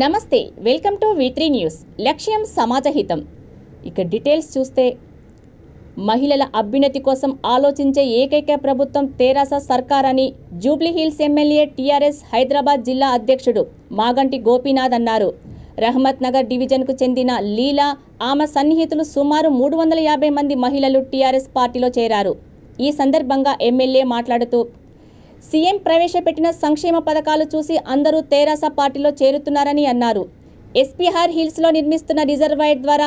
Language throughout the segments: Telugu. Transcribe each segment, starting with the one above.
నమస్తే, వెల్కమ్ టు V3 న్యూస్. లక్ష్యం సమాజహితం. ఇక డీటెయిల్స్ చూస్తే, మహిళల అభ్యున్నతి కోసం ఆలోచించే ఏకైక ప్రభుత్వం తెరాస సర్కార్ అని జూబ్లీహిల్స్ ఎమ్మెల్యే టీఆర్ఎస్ హైదరాబాద్ జిల్లా అధ్యక్షుడు మాగంటి గోపీనాథ్ అన్నారు. రహమత్ నగర్ డివిజన్కు చెందిన లీలా, ఆమె సన్నిహితులు సుమారు 350 మంది మహిళలు టీఆర్ఎస్ పార్టీలో చేరారు. ఈ సందర్భంగా ఎమ్మెల్యే మాట్లాడుతూ, సీఎం ప్రవేశపెట్టిన సంక్షేమ పథకాలు చూసి అందరూ తెరాస పార్టీలో చేరుతున్నారని అన్నారు. ఎస్పీఆర్ హిల్స్లో నిర్మిస్తున్న రిజర్వాయర్ ద్వారా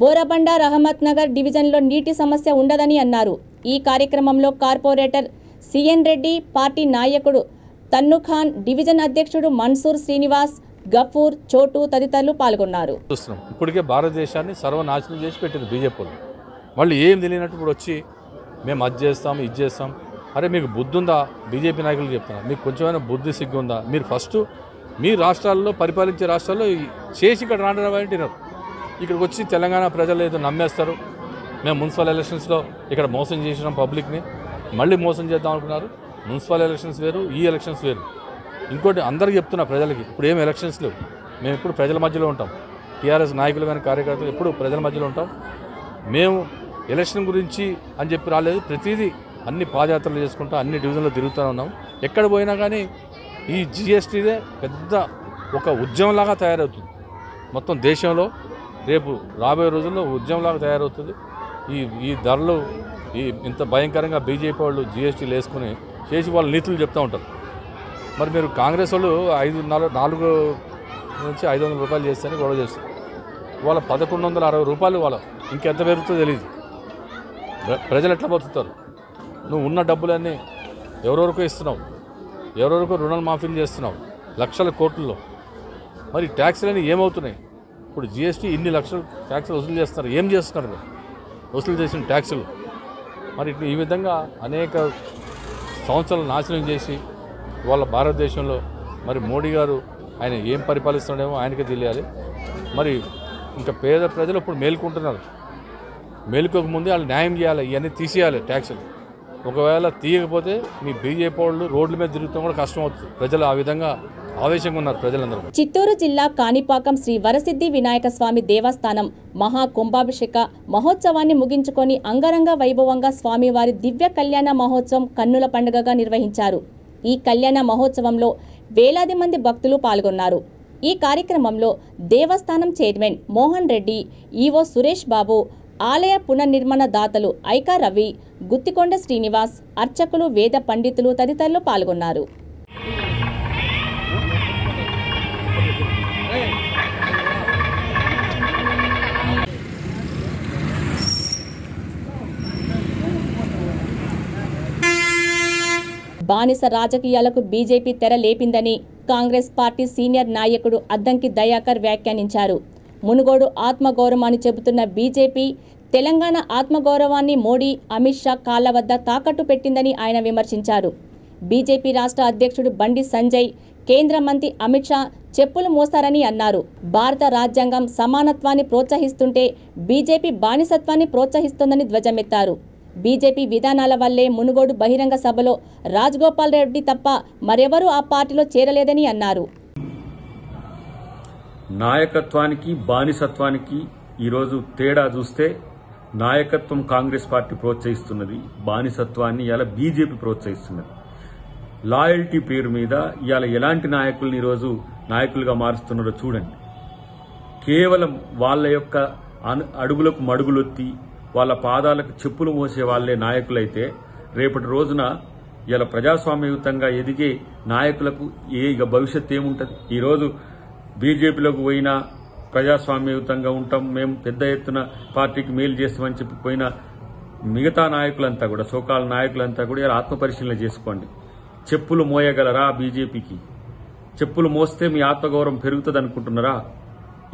బోరబండ, రహమత్ నగర్ డివిజన్లో నీటి సమస్య ఉండదని అన్నారు. ఈ కార్యక్రమంలో కార్పొరేటర్ సిఎన్ రెడ్డి, పార్టీ నాయకుడు తన్నుఖాన్, డివిజన్ అధ్యక్షుడు మన్సూర్ శ్రీనివాస్, గఫూర్, చోటు తదితరులు పాల్గొన్నారు. ఇప్పటికే భారతదేశాన్ని సర్వనాశనం చేసి పెట్టింది బీజేపీ. మళ్ళీ ఏం తెలియనట్టు ఇప్పుడు వచ్చి మేము అది చేస్తాం, ఇది చేస్తాం. అరే, మీకు బుద్ధి ఉందా? బీజేపీ నాయకులు చెప్తున్నారు, మీకు కొంచెమైనా బుద్ధి సిగ్గు ఉందా? మీరు ఫస్ట్ మీ రాష్ట్రాల్లో, పరిపాలించే రాష్ట్రాల్లో చేసి ఇక్కడ రాంటినారు. ఇక్కడికి వచ్చి తెలంగాణ ప్రజలు ఏదో నమ్మేస్తారు, మేము మున్సిపల్ ఎలక్షన్స్లో ఇక్కడ మోసం చేసినాం పబ్లిక్ని, మళ్ళీ మోసం చేద్దాం అనుకున్నారు. మున్సిపల్ ఎలక్షన్స్ వేరు, ఈ ఎలక్షన్స్ వేరు. ఇంకోటి అందరికీ చెప్తున్నా ప్రజలకి, ఇప్పుడు ఏం ఎలక్షన్స్ లేవు, మేము ఎప్పుడు ప్రజల మధ్యలో ఉంటాం. టీఆర్ఎస్ నాయకులు కానీ కార్యకర్తలు ఎప్పుడు ప్రజల మధ్యలో ఉంటాం. మేము ఎలక్షన్ గురించి అని చెప్పి రాలేదు, ప్రతిదీ అన్ని పాదయాత్రలు చేసుకుంటూ అన్ని డివిజన్లో తిరుగుతూ ఉన్నాం. ఎక్కడ పోయినా కానీ ఈ జిఎస్టీదే పెద్ద ఒక ఉద్యమంలాగా తయారవుతుంది మొత్తం దేశంలో. రేపు రాబోయే రోజుల్లో ఉద్యమంలాగా తయారవుతుంది. ఈ ధరలు ఇంత భయంకరంగా బీజేపీ వాళ్ళు జిఎస్టీలు వేసుకుని చేసి వాళ్ళు నీతులు చెప్తూ ఉంటారు. మరి మీరు కాంగ్రెస్ వాళ్ళు 4 నుంచి 500 రూపాయలు చేస్తేనే గొడవ చేస్తారు. వాళ్ళ 1160 రూపాయలు, వాళ్ళ ఇంకెంత పెరుగుతుందో తెలియదు. ప్రజలు ఎట్లా బతుకుతారు? నువ్వు ఉన్న డబ్బులన్నీ ఎవరెవరికో ఇస్తున్నావు, ఎవరెవరికో రుణాలు మాఫీలు చేస్తున్నావు లక్షల కోట్లలో. మరి ట్యాక్స్లన్నీ ఏమవుతున్నాయి? ఇప్పుడు జిఎస్టీ ఇన్ని లక్షలు ట్యాక్సులు వసూలు చేస్తున్నారు, ఏం చేస్తున్నారు వసూలు చేసిన ట్యాక్సులు? మరి ఈ విధంగా అనేక సంవత్సరాలు నాశనం చేసి వాళ్ళ భారతదేశంలో మరి మోడీ గారు ఆయన ఏం పరిపాలిస్తున్నాడేమో ఆయనకే తెలియాలి. మరి ఇంకా పేద ప్రజలు ఇప్పుడు మేలుకుంటున్నారు. మేలుకోకముందే వాళ్ళు న్యాయం చేయాలి, ఇవన్నీ తీసేయాలి ట్యాక్సులు. ఒకవేళ తీయకపోతే మీ బీజేపీ వాళ్ళు రోడ్ల మీద తిరుగుతాం కూడా కష్టం అవుతుంది. ప్రజలు ఆ విధంగా ఆవేశంగా ఉన్నారు ప్రజలందరూ. చిత్తూరు జిల్లా కాణిపాకం శ్రీ వరసిద్ధి వినాయక స్వామి దేవస్థానం మహా కుంభాభిషేక మహోత్సవాన్ని ముగించుకొని అంగరంగ వైభవంగా స్వామివారి దివ్య కళ్యాణ మహోత్సవం కన్నుల పండుగగా నిర్వహించారు. ఈ కళ్యాణ మహోత్సవంలో వేలాది మంది భక్తులు పాల్గొన్నారు. ఈ కార్యక్రమంలో దేవస్థానం చైర్మన్ మోహన్ రెడ్డి, ఈవో సురేష్ బాబు, ఆలయ పునర్నిర్మాణ దాతలు ఐకా రవి, గుత్తికొండ శ్రీనివాస్, అర్చకులు, వేద పండితులు తదితరులు పాల్గొన్నారు. బానిస రాజకీయాలకు బీజేపీ తెర లేపిందని కాంగ్రెస్ పార్టీ సీనియర్ నాయకుడు అద్దంకి దయాకర్ వ్యాఖ్యానించారు. మునుగోడు ఆత్మగౌరవం అని చెబుతున్న బీజేపీ తెలంగాణ ఆత్మగౌరవాన్ని మోడీ, అమిత్ షా కాళ్ల వద్ద తాకట్టు పెట్టిందని ఆయన విమర్శించారు. బీజేపీ రాష్ట్ర అధ్యక్షుడు బండి సంజయ్, కేంద్ర మంత్రి అమిత్ షా చెప్పులు మోస్తారని అన్నారు. భారత రాజ్యాంగం సమానత్వాన్ని ప్రోత్సహిస్తుంటే బీజేపీ బానిసత్వాన్ని ప్రోత్సహిస్తోందని ధ్వజమెత్తారు. బీజేపీ విధానాల వల్లే మునుగోడు బహిరంగ సభలో రాజగోపాల్ రెడ్డి తప్ప మరెవరూ ఆ పార్టీలో చేరలేదని అన్నారు. నాయకత్వానికి బానిసత్వానికి ఈరోజు తేడా చూస్తే, నాయకత్వం కాంగ్రెస్ పార్టీ ప్రోత్సహిస్తున్నది, బానిసత్వాన్ని ఇవాళ బీజేపీ ప్రోత్సహిస్తున్నది. లాయల్టీ పేరు మీద ఇవాళ ఎలాంటి నాయకుల్ని ఈరోజు నాయకులుగా మారుస్తున్నారో చూడండి. కేవలం వాళ్ళ యొక్క అడుగులకు మడుగులొత్తి వాళ్ళ పాదాలకు చెప్పులు మోసే వాళ్లే నాయకులైతే, రేపటి రోజున ఇలా ప్రజాస్వామ్యయుతంగా ఎదిగే నాయకులకు ఇక భవిష్యత్తు ఏముంటుంది? ఈరోజు బీజేపీలోకి పోయినా ప్రజాస్వామ్యయుతంగా ఉంటాం, మేము పెద్ద ఎత్తున పార్టీకి మేలు చేస్తామని చెప్పిపోయిన మిగతా నాయకులంతా కూడా, సోకాల నాయకులంతా కూడా ఇలా ఆత్మపరిశీలన చేసుకోండి. చెప్పులు మోయగలరా బీజేపీకి? చెప్పులు మోస్తే మీ ఆత్మగౌరవం పెరుగుతుంది అనుకుంటున్నారా?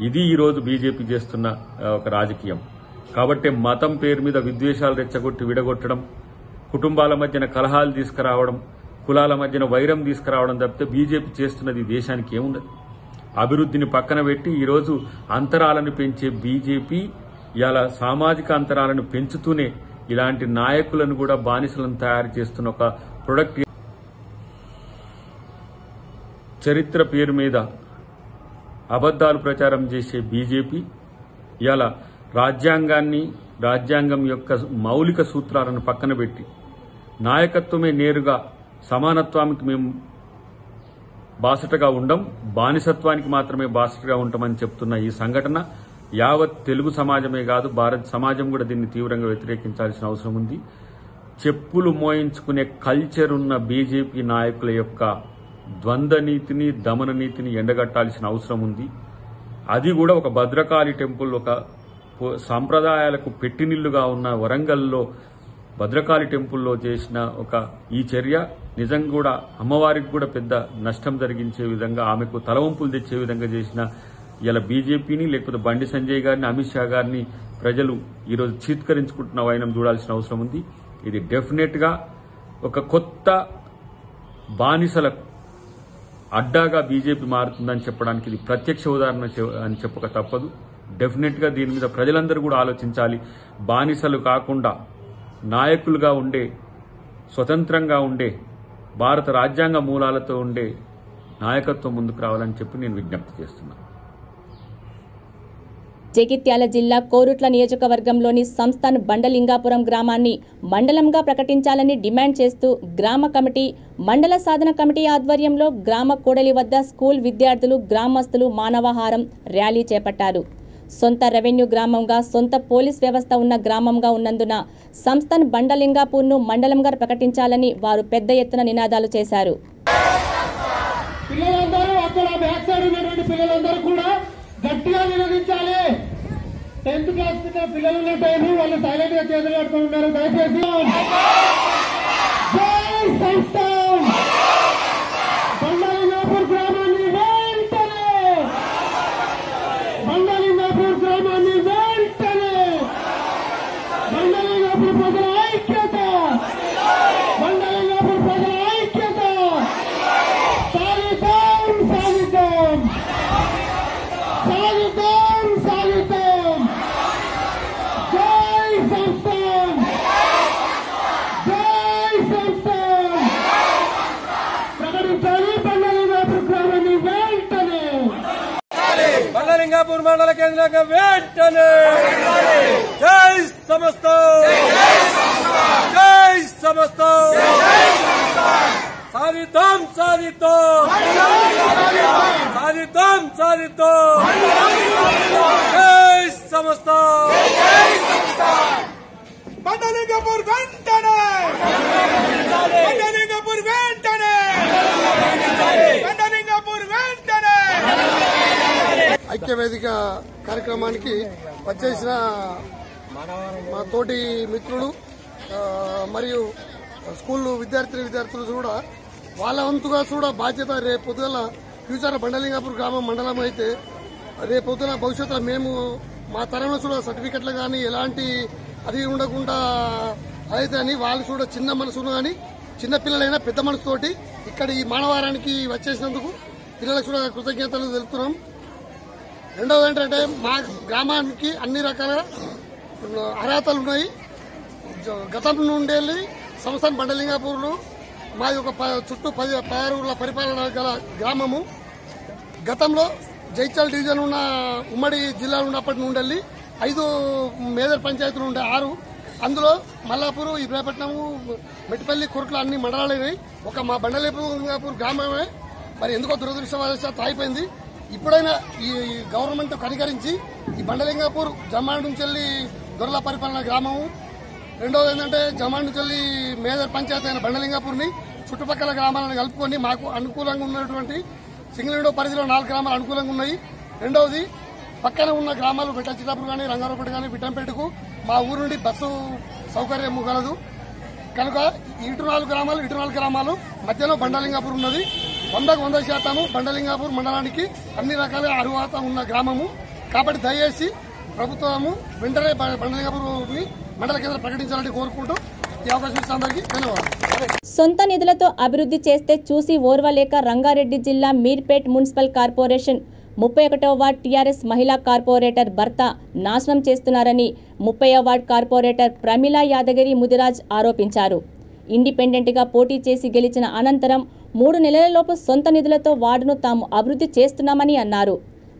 ఇది ఈరోజు బీజేపీ చేస్తున్న ఒక రాజకీయం. కాబట్టి మతం పేరు మీద విద్వేషాలు రెచ్చగొట్టి విడగొట్టడం, కుటుంబాల మధ్యన కలహాలు తీసుకురావడం, కులాల మధ్యన వైరం తీసుకురావడం తప్పితే బీజేపీ చేస్తున్నది దేశానికి ఏముండదు. అభివృద్ధిని పక్కన పెట్టి ఈరోజు అంతరాలను పెంచే బీజేపీ ఇవాళ సామాజిక అంతరాలను పెంచుతూనే ఇలాంటి నాయకులను కూడా బానిసలను తయారు చేస్తున్న ఒక ప్రొడక్ట్. చరిత్ర పేరు మీద అబద్దాలు ప్రచారం చేసే బీజేపీ ఇలా రాజ్యాంగం యొక్క మౌలిక సూత్రాలను పక్కన పెట్టి నాయకత్వమే నేరుగా సమానత్వానికి మేము బాసటగా ఉండం, బానిసత్వానికి మాత్రమే బాసటగా ఉంటామని చెప్తున్న ఈ సంఘటన యావత్ తెలుగు సమాజమే కాదు భారత సమాజం కూడా దీన్ని తీవ్రంగా వ్యతిరేకించాల్సిన అవసరం ఉంది. చెప్పులు మోయించుకునే కల్చర్ ఉన్న బీజేపీ నాయకుల యొక్క ద్వంద్వ నీతిని, దమన నీతిని ఎండగట్టాల్సిన అవసరం ఉంది. అది కూడా ఒక భద్రకాళి టెంపుల్, ఒక సంప్రదాయాలకు పెట్టినిల్లుగా ఉన్న వరంగల్లో భద్రకాళి టెంపుల్లో చేసిన ఈ చర్య నిజంగా కూడా అమ్మవారికి కూడా పెద్ద నష్టం జరిగించే విధంగా, ఆమెకు తలవంపులు తెచ్చే విధంగా చేసిన ఇలా బీజేపీని లేకపోతే బండి సంజయ్ గారిని, అమిత్ షా గారిని ప్రజలు ఈరోజు చీత్కరించుకుంటున్న వైనం చూడాల్సిన అవసరం ఉంది. ఇది డెఫినెట్ గా ఒక కొత్త బానిసల అడ్డాగా బీజేపీ మారుతుందని చెప్పడానికి ఇది ప్రత్యక్ష ఉదాహరణ అని చెప్పక తప్పదు. డెఫినెట్ గా దీని మీద ప్రజలందరూ కూడా ఆలోచించాలి. బానిసలు కాకుండా నాయకులుగా ఉండే, స్వతంత్రంగా ఉండే, భారత రాజ్యాంగ మూలాలతో ఉండే నాయకత్వం ముందుకు రావాలని చెప్పి నేను విజ్ఞప్తి చేస్తున్నాను. జగిత్యాల జిల్లా కోరుట్ల నియోజకవర్గంలోని సంస్థాన్ బండలింగాపురం గ్రామాన్ని మండలంగా ప్రకటించాలని డిమాండ్ చేస్తూ గ్రామ కమిటీ, మండల సాధన కమిటీ ఆధ్వర్యంలో గ్రామ కూడలి వద్ద స్కూల్ విద్యార్థులు, గ్రామస్తులు మానవహారం ర్యాలీ చేపట్టారు. సొంత రెవెన్యూ గ్రామంగా, సొంత పోలీస్ వ్యవస్థ ఉన్న గ్రామంగా ఉన్నందున సంస్థాన్ బండలింగాపూర్ను మండలంగా ప్రకటించాలని వారు పెద్ద ఎత్తున నినాదాలు చేశారు. గట్టిగా నిరోధించాలి. 10th క్లాస్ పిల్లలు ఉన్న టైము వాళ్ళు సైలెంట్ గా చేతులు కట్టుకుని ఉన్నారు. దయచేసి బండలింగాపూర్ గ్రామాన్ని వెంటనే, బండలింగాపూర్ గ్రామాన్ని వెంటనే, బండలింగాపూర్ ప్రజల ఐక్యత, బండలింగాపూర్ ప్రజల ఐక్యత, సాధిద్దాం సాధిద్దాం సాధిద్దాం సాధిద్దాం. జై సంస్థాన్, జై సంస్థాన్. ప్రకటించాలి బండలింగాపూర్ గ్రామాన్ని వెంటనే, బండలింగాపూర్ మండల కేంద్రంగా వెంటనే. జై సమస్తం, జై సమస్తం. సాధిద్దాం సాధిద్దాం సాధిద్దాం సాధిద్దాం. జై సమస్తం. బండలింగాపూర్ వెంటనే, బండలింగాపూర్ వెంటనే, బండలింగాపూర్ వెంటనే. ఐక్యవేదిక కార్యక్రమానికి వచ్చేసిన మా తోటి మిత్రులు మరియు స్కూల్ విద్యార్థులు కూడా వాళ్ళ వంతుగా కూడా బాధ్యత. రేపు పొద్దున ఫ్యూచర్ బండలింగాపూర్ గ్రామం మండలం అయితే రేపు పొద్దున భవిష్యత్తులో మేము మా తరంలో కూడా సర్టిఫికెట్లు కానీ ఎలాంటి అది ఉండకుండా అయితే అని వాళ్ళు కూడా చిన్న మనసును కానీ చిన్న పిల్లలైనా పెద్ద మనసుతోటి ఇక్కడ ఈ మానవారానికి వచ్చేసినందుకు పిల్లలకు కూడా కృతజ్ఞతలు తెలుపుతున్నాం. రెండవది ఏంటంటే మా గ్రామానికి అన్ని రకాల అర్హతలు ఉన్నాయి. గతం నుండి సంస్థాన్ బండలింగాపూర్లో మాది ఒక చుట్టూ 16 ఊర్ల పరిపాలన గల గ్రామము. గతంలో జైత్యాల డివిజన్ ఉన్న ఉమ్మడి జిల్లాలో ఉన్నప్పటి నుండి 5 మేజర్ పంచాయతీలు ఉండే 6, అందులో మల్లాపూర్, ఇబ్రాహీపట్నము, మెట్టిపల్లి, కురుట్ల అన్ని మండలాలైనాయి. ఒక మా బండలింగాపూర్ గ్రామమే మరి ఎందుకో దురదృష్టవశాత్తు అయిపోయింది. ఇప్పుడైనా ఈ గవర్నమెంట్ కనికరించి ఈ బండలింగాపూర్ జమాన్ నుంచి వెళ్ళి దొరల పరిపాలన గ్రామము, రెండవది ఏంటంటే జమాన్ నుంచి వెళ్ళి మేజర్ పంచాయతీ అయిన బండలింగాపూర్ని చుట్టుపక్కల గ్రామాలను కలుపుకొని మాకు అనుకూలంగా ఉన్నటువంటి సింగిల్ విండో పరిధిలో 4 గ్రామాలు అనుకూలంగా ఉన్నాయి. రెండవది పక్కన ఉన్న గ్రామాలు బిట్టచితాపూర్ కానీ, రంగారావుపేట కానీ, బిట్టంపేటకు మా ఊరు నుండి బస్సు సౌకర్యం కలదు కనుక ఇటు 4 గ్రామాలు మధ్యలో బండలింగాపూర్ ఉన్నది. 100% బండలింగాపూర్ మండలానికి అన్ని రకాల అర్హత ఉన్న గ్రామము కాబట్టి దయచేసి ప్రభుత్వము వెంటనే బండలింగాపూర్ మండల కేంద్రం ప్రకటించాలని కోరుకుంటూ ఈ అవకాశం ఇచ్చిన అందరికీ ధన్యవాదాలు. సొంత నిధులతో అభివృద్ధి చేస్తే చూసి ఓర్వలేక రంగారెడ్డి జిల్లా మీర్పేట్ మున్సిపల్ కార్పొరేషన్ 31వ వార్డ్ టీఆర్ఎస్ మహిళా కార్పొరేటర్ భర్త నాశనం చేస్తున్నారని 30వ వార్డ్ కార్పొరేటర్ ప్రమిళ యాదగిరి ముదిరాజ్ ఆరోపించారు. ఇండిపెండెంట్గా పోటీ చేసి గెలిచిన అనంతరం 3 నెలలలోపు సొంత నిధులతో వార్డును తాము అభివృద్ధి చేస్తున్నామని అన్నారు.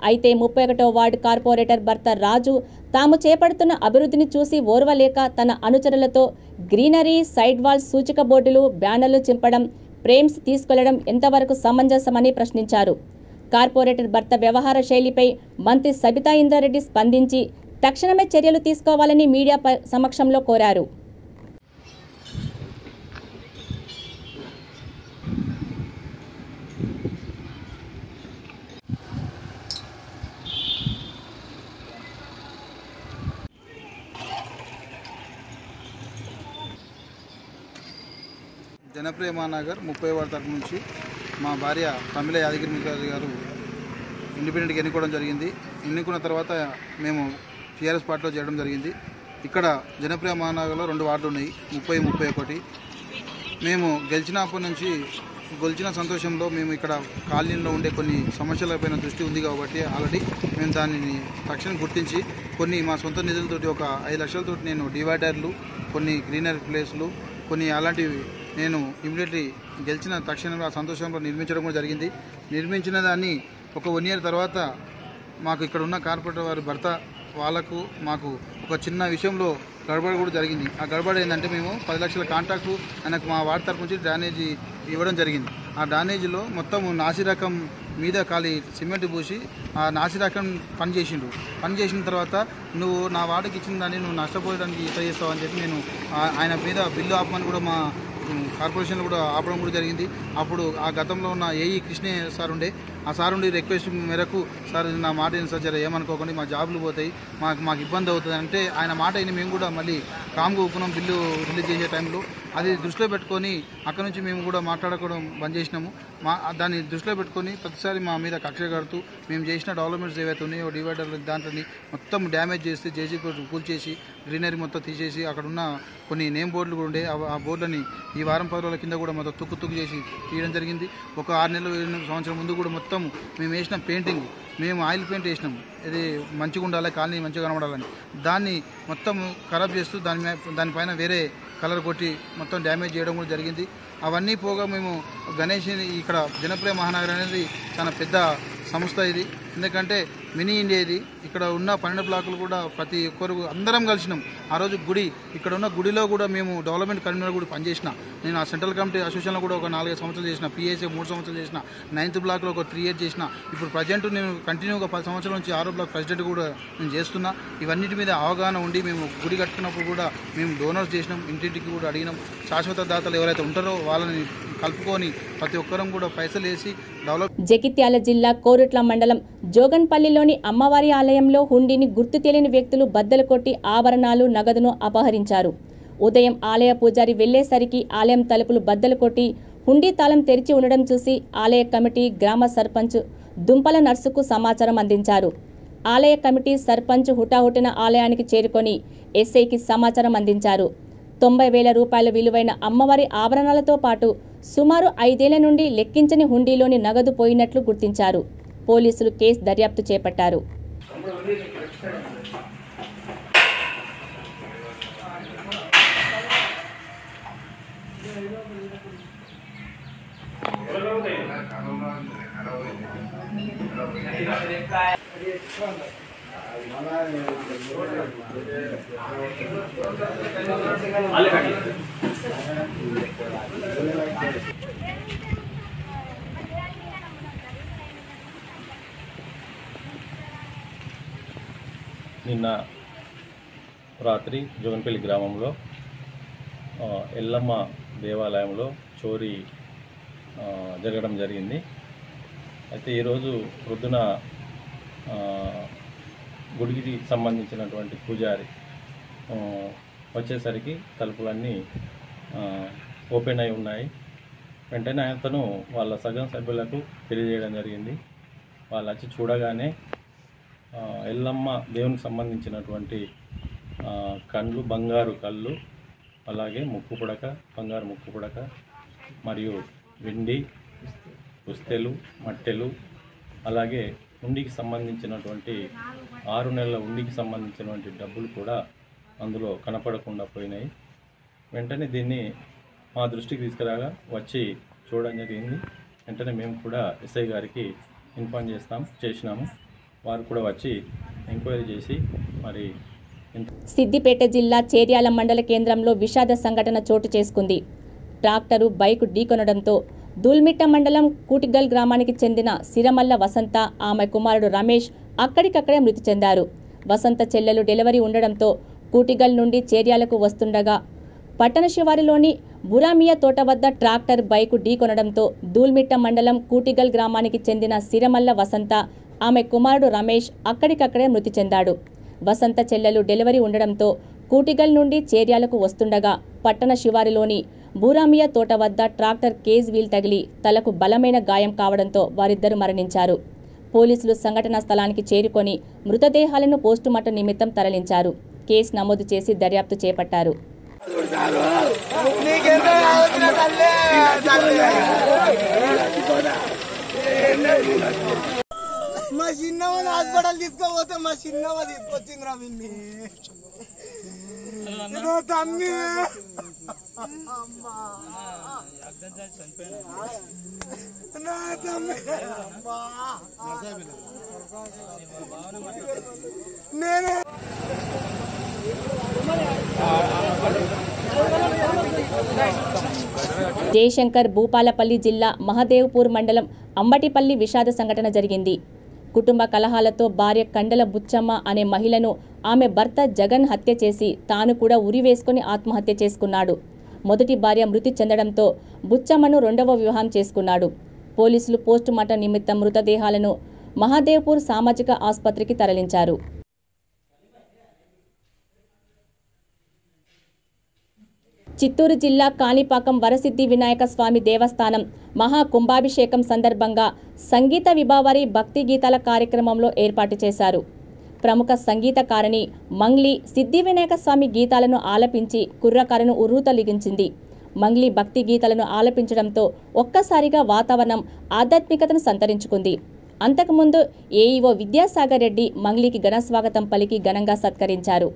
అయితే 31వ వార్డు కార్పొరేటర్ భర్త రాజు తాము చేపడుతున్న అభివృద్ధిని చూసి ఓర్వలేక తన అనుచరులతో గ్రీనరీ, సైడ్ వాల్స్, సూచిక బోర్డులు, బ్యానర్లు చింపడం, ఫ్రేమ్స్ తీసుకెళ్లడం ఎంతవరకు సమంజసమని ప్రశ్నించారు. కార్పొరేటర్ భర్త వ్యవహార శైలిపై మంత్రి సబితా ఇంద్రారెడ్డి స్పందించి తక్షణమే చర్యలు తీసుకోవాలని మీడియా సమక్షంలో కోరారు. జనప్రియ మహానగర్ 30 వార్డు తరఫు నుంచి మా భార్య తమిళ యాదగిరి ముఖ్యమంత్రి గారు ఇండిపెండెంట్గా ఎన్నుకోవడం జరిగింది. ఎన్నుకున్న తర్వాత మేము టీఆర్ఎస్ పార్టీలో చేయడం జరిగింది. ఇక్కడ జనప్రియ మహానగర్లో 2 వార్డులు ఉన్నాయి, 30, 31. మేము గెలిచినప్పటి నుంచి గెలిచిన సంతోషంలో మేము ఇక్కడ కాలనీలో ఉండే కొన్ని సమస్యలపైన దృష్టి ఉంది కాబట్టి ఆల్రెడీ మేము దానిని తక్షణం గుర్తించి కొన్ని మా సొంత నిధులతోటి ఒక 5 లక్షలతోటి నేను డివైడర్లు, కొన్ని గ్రీనరీ ప్లేస్లు, కొన్ని అలాంటివి నేను ఇమీడియట్లీ గెలిచిన తక్షణంలో ఆ సంతోషంలో నిర్మించడం కూడా జరిగింది. నిర్మించిన దాన్ని ఒక 1 ఇయర్ తర్వాత మాకు ఇక్కడ ఉన్న కార్పొరేటర్ వారి భర్త వాళ్ళకు మాకు ఒక చిన్న విషయంలో గడబడి కూడా జరిగింది. ఆ గడబడి ఏంటంటే మేము 10 లక్షల కాంట్రాక్టు ఆయనకు మా వార్డు తరపు నుంచి డ్రైనేజీ ఇవ్వడం జరిగింది. ఆ డ్రైనేజీలో మొత్తం నాసిరకం మీద ఖాళీ సిమెంట్ పూసి ఆ నాసిరకం పని చేసిన తర్వాత నువ్వు నా వార్డుకి ఇచ్చిన దాన్ని నువ్వు నష్టపోయడానికి ఇట్లా చేస్తావు అని చెప్పి నేను ఆయన మీద బిల్లు ఆపమని కూడా మా కార్పొరేషన్లో కూడా ఆపడం కూడా జరిగింది. అప్పుడు ఆ గతంలో ఉన్న ఏఈ కృష్ణయ్య సార్ ఉండే, ఆ సార్ ఉండి రిక్వెస్ట్ మేరకు సార్ నా మాట సార్ జర ఏమనుకోకండి, మా జాబులు పోతాయి, మాకు ఇబ్బంది అవుతుంది అంటే ఆయన మాట అయినా మేము కూడా మళ్ళీ కామ్గా ఊపుకున్నాం. బిల్లు రిలీజ్ చేసే టైంలో అది దృష్టిలో పెట్టుకొని అక్కడ నుంచి మేము కూడా మాట్లాడుకోవడం బంద్ చేసినాము. దాన్ని దృష్టిలో పెట్టుకొని ప్రతిసారి మా మీద కక్ష కడుతూ మేము చేసిన డెవలప్మెంట్స్ ఏవైతే ఉన్నాయో డివైడర్లు దాంట్లోని మొత్తం డ్యామేజ్ చేసి జేసీబీ కూల్చేసి గ్రీనరీ మొత్తం తీసేసి అక్కడ ఉన్న కొన్ని నేమ్ బోర్డులు కూడా ఉండే ఆ బోర్డులని ఈ వారం 10 రోజుల కింద కూడా మొత్తం తుక్కు చేసి తీయడం జరిగింది. ఒక 6 నెలలు 7 సంవత్సరం ముందు కూడా మొత్తం మేము వేసిన పెయింటింగ్ మేము ఆయిల్ పెయింట్ వేసినాము. ఇది మంచిగా ఉండాలి, కాలనీ మంచిగా కనబడాలని. దాన్ని మొత్తం ఖరాబ్ చేస్తూ దానిపైన వేరే కలర్ కొట్టి మొత్తం డ్యామేజ్ చేయడం కూడా జరిగింది. అవన్నీ పోగా మేము గణేష్ ఇక్కడ జనప్రియ మహానగర్ అనేది చాలా పెద్ద సంస్థ ఇది. ఎందుకంటే మినీ ఇండియా ఇది. ఇక్కడ ఉన్న 12 బ్లాకులు కూడా ప్రతి ఒక్కరు అందరం కలిసినాం. ఆ రోజు ఇక్కడ ఉన్న గుడిలో కూడా మేము డెవలప్మెంట్ కన్వీనర్ కూడా పనిచేసిన. నేను ఆ సెంట్రల్ కమిటీ అసోసియేషన్లో కూడా ఒక 4-5 సంవత్సరాలు చేసిన, పిఎస్ఏ 3 సంవత్సరాలు చేసిన, 9th బ్లాక్లో ఒక 3 years చేసిన. ఇప్పుడు ప్రజెంట్ నేను కంటిన్యూగా 10 సంవత్సరాల నుంచి 6వ బ్లాక్ ప్రెసిడెంట్ కూడా నేను చేస్తున్నా. ఇవన్నిటి మీద అవగాహన ఉండి మేము గుడి కట్టుకున్నప్పుడు కూడా మేము డోనర్స్ చేసినాం, ఇంటింటికి కూడా అడిగినాం. శాశ్వత దాతలు ఎవరైతే ఉంటారో వాళ్ళని కలుపుకొని ప్రతి ఒక్కరం కూడా పైసలు వేసి డెవలప్. జగిత్యాల జిల్లా కోరుట్ల మండలం జోగన్పల్లిలోని అమ్మవారి ఆలయంలో హుండీని గుర్తు తెలియని వ్యక్తులు బద్దలు కొట్టి ఆభరణాలు, నగదును అపహరించారు. ఉదయం ఆలయ పూజారి వెళ్లేసరికి ఆలయం తలుపులు బద్దలు కొట్టి హుండీ తాళం తెరిచి ఉండడం చూసి ఆలయ కమిటీ, గ్రామ సర్పంచ్ దుంపల నర్సుకు సమాచారం అందించారు. ఆలయ కమిటీ, సర్పంచ్ హుటాహుటిన ఆలయానికి చేరుకొని ఎస్ఐకి సమాచారం అందించారు. 90,000 రూపాయల విలువైన అమ్మవారి ఆభరణాలతో పాటు సుమారు 5 ఏళ్ల నుండి లెక్కించని హుండీలోని నగదు పోయినట్లు గుర్తించారు. పోలీసులు కేసు దర్యాప్తు చేపట్టారు. నిన్న రాత్రి జోగన్పల్లి గ్రామంలో ఎల్లమ్మ దేవాలయంలో చోరీ జరగడం జరిగింది. అయితే ఈరోజు ప్రొద్దున గుడికి సంబంధించినటువంటి పూజారి వచ్చేసరికి తలుపులన్నీ ఓపెన్ అయి ఉన్నాయి. వెంటనే అతను వాళ్ళ సగం సభ్యులకు తెలియజేయడం జరిగింది. వాళ్ళు వచ్చి చూడగానే ఎల్లమ్మ దేవునికి సంబంధించినటువంటి కళ్ళు, బంగారు కళ్ళు, అలాగే ముక్కు పుడక, బంగారు ముక్కు పుడక మరియు వెండి పుస్తెలు, మట్టెలు, అలాగే ఉండికి సంబంధించినటువంటి 6 నెలల ఉండికి సంబంధించినటువంటి డబ్బులు కూడా అందులో కనపడకుండా పోయినాయి. వెంటనే దీన్ని మా దృష్టికి తీసుకురాగా వచ్చి చూడడం జరిగింది. వెంటనే మేము కూడా ఎస్ఐ గారికి ఇన్ఫార్మ్ చేసినాము. వారు కూడా వచ్చి ఎంక్వైరీ చేసి మరి సిద్దిపేట జిల్లా చేర్యాల మండల కేంద్రంలో విషాద సంఘటన చోటు చేసుకుంది. ట్రాక్టరు బైకు ఢీకొనడంతో దూల్మిట్ట మండలం కూటిగల్ గ్రామానికి చెందిన సిరమల్ల వసంత, ఆమె కుమారుడు రమేష్ అక్కడికక్కడే మృతి చెందారు. వసంత చెల్లెలు డెలివరీ ఉండడంతో కూటిగల్ నుండి చేర్యాలకు వస్తుండగా పట్టణ శివారిలోని బురామియా తోట వద్ద ట్రాక్టర్ బైకు ఢీకొనడంతో దూల్మిట్ట మండలం కూటిగల్ గ్రామానికి చెందిన సిరమల్ల వసంత, ఆమె కుమారుడు రమేష్ అక్కడికక్కడే మృతి చెందాడు. వసంత చెల్లెలు డెలివరీ ఉండడంతో కూటిగల్ నుండి చేర్యాలకు వస్తుండగా పట్టణ శివారిలోని బూరామియా తోట వద్ద ట్రాక్టర్ కేజ్ వీల్ తగిలి తలకు బలమైన గాయం కావడంతో వారిద్దరూ మరణించారు. పోలీసులు సంఘటనా స్థలానికి చేరుకొని మృతదేహాలను పోస్టుమార్టం నిమిత్తం తరలించారు. కేసు నమోదు చేసి దర్యాప్తు చేపట్టారు. మా చిన్నవాడిని హాస్పిటల్ తీసుకోపోతే మా చిన్నవ తీసుకొచ్చింది రా విన్ని తమ్మి నా తమ్మి నేను జయశంకర్ భూపాలపల్లి జిల్లా మహదేవ్పూర్ మండలం అంబటిపల్లి విషాద సంఘటన జరిగింది. కుటుంబ కలహాలతో భార్య కండల బుచ్చమ్మ అనే మహిళను ఆమె భర్త జగన్ హత్య చేసి తాను కూడా ఉరివేసుకుని ఆత్మహత్య చేసుకున్నాడు. మొదటి భార్య మృతి చెందడంతో బుచ్చమ్మను రెండవ వివాహం చేసుకున్నాడు. పోలీసులు పోస్టుమార్టం నిమిత్తం మృతదేహాలను మహదేవ్పూర్ సామాజిక ఆసుపత్రికి తరలించారు. చిత్తూరు జిల్లా కాణిపాకం వరసిద్ధి వినాయక స్వామి దేవస్థానం మహాకుంభాభిషేకం సందర్భంగా సంగీత విభావరి భక్తి గీతాల కార్యక్రమంలో ఏర్పాటు చేశారు. ప్రముఖ సంగీతకారిణి మంగ్లీ సిద్ధి వినాయక స్వామి గీతాలను ఆలపించి కుర్రకారును ఉర్రూతలిగించింది. మంగ్లీ భక్తి గీతాలను ఆలపించడంతో ఒక్కసారిగా వాతావరణం ఆధ్యాత్మికతను సంతరించుకుంది. అంతకుముందు ఏఈఓ విద్యాసాగర్ రెడ్డి మంగ్లీకి ఘనస్వాగతం పలికి ఘనంగా సత్కరించారు.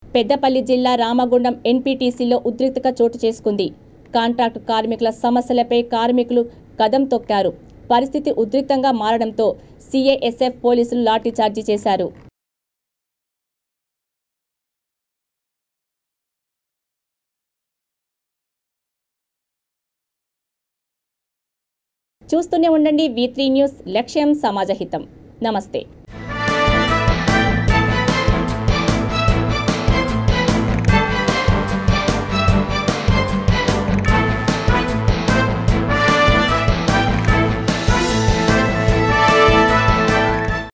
పెద్దపల్లి జిల్లా రామగుండం ఎన్పీటీసీలో ఉద్రిక్తత చోటు చేసుకుంది. కాంట్రాక్టు కార్మికుల సమస్యలపై కార్మికులు కదం తొక్కారు. పరిస్థితి ఉద్రిక్తంగా మారడంతో సీఐఎస్ఎఫ్ పోలీసులు లాఠీచార్జీ చేశారు. చూస్తూనే ఉండండి V3 న్యూస్, లక్ష్యం సమాజహితం. నమస్తే.